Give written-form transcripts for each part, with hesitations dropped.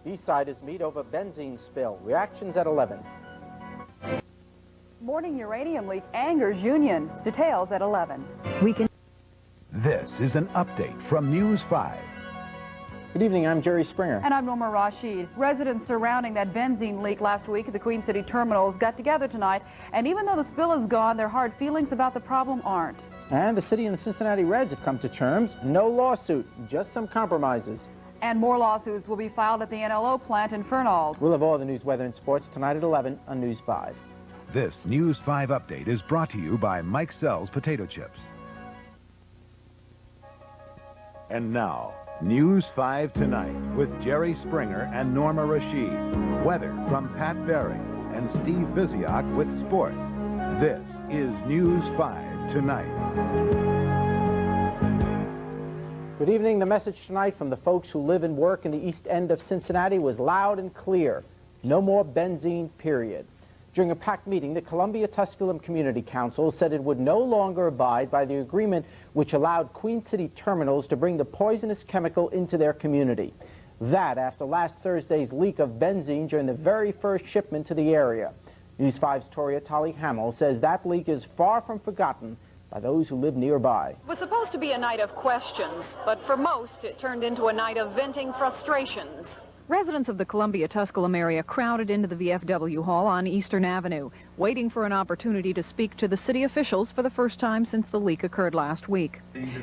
Eastsiders meet over benzene spill. Reactions at 11. Morning uranium leak angers union. Details at 11. This is an update from News 5. Good evening, I'm Jerry Springer. And I'm Norma Rashid. Residents surrounding that benzene leak last week at the Queen City terminals got together tonight, and even though the spill is gone, their hard feelings about the problem aren't. And the city and the Cincinnati Reds have come to terms. No lawsuit, just some compromises. And more lawsuits will be filed at the NLO Plant in Fernald. We'll have all the news, weather, and sports tonight at 11 on News 5. This News 5 update is brought to you by Mike Sell's Potato Chips. And now, News 5 Tonight with Jerry Springer and Norma Rashid. Weather from Pat Berry and Steve Visiak with sports. This is News 5 Tonight. Good evening. The message tonight from the folks who live and work in the east end of Cincinnati was loud and clear. No more benzene, period. During a packed meeting, the Columbia-Tusculum Community Council said it would no longer abide by the agreement which allowed Queen City terminals to bring the poisonous chemical into their community. That after last Thursday's leak of benzene during the very first shipment to the area. News 5's Toria Tolley says that leak is far from forgotten by those who live nearby. It was supposed to be a night of questions, but for most it turned into a night of venting frustrations. Residents of the Columbia-Tusculum area crowded into the VFW Hall on Eastern Avenue, waiting for an opportunity to speak to the city officials for the first time since the leak occurred last week.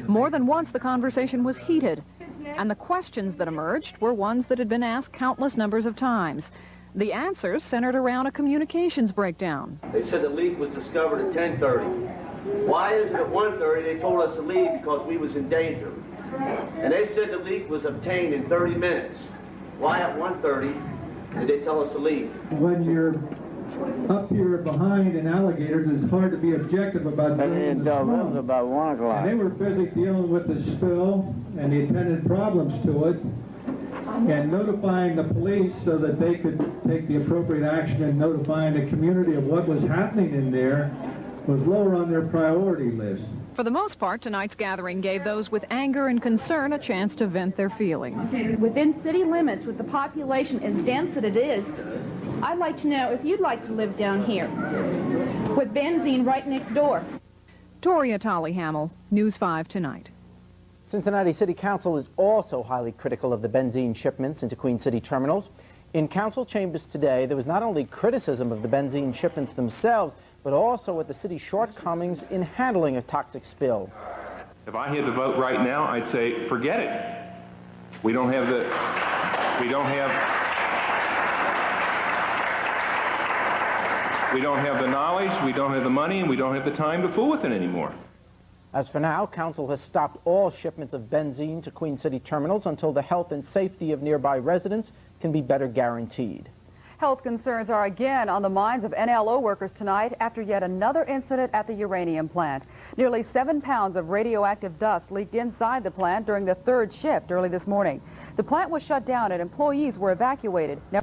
More than once, the conversation was heated, and the questions that emerged were ones that had been asked countless numbers of times. The answers centered around a communications breakdown. They said the leak was discovered at 10:30. Why is it at 1:30 they told us to leave because we was in danger? And they said the leak was obtained in 30 minutes. Why at 1:30 did they tell us to leave? When you're up here behind in alligators, it's hard to be objective about It was about 1 o'clock. And they were busy dealing with the spill and the attendant problems to it and notifying the police so that they could take the appropriate action and notifying the community of what was happening in there was lower on their priority list. For the most part, tonight's gathering gave those with anger and concern a chance to vent their feelings. Within city limits, with the population as dense as it is, I'd like to know if you'd like to live down here with benzene right next door. Toria Tolley, News 5 Tonight. Cincinnati City Council is also highly critical of the benzene shipments into Queen City terminals. In council chambers today, there was not only criticism of the benzene shipments themselves, but also at the city's shortcomings in handling a toxic spill. If I had to vote right now, I'd say forget it. We don't have the knowledge, we don't have the money, and we don't have the time to fool with it anymore. As for now, council has stopped all shipments of benzene to Queen City terminals until the health and safety of nearby residents can be better guaranteed. Health concerns are again on the minds of NLO workers tonight after yet another incident at the uranium plant. Nearly 7 pounds of radioactive dust leaked inside the plant during the third shift early this morning. The plant was shut down and employees were evacuated. Now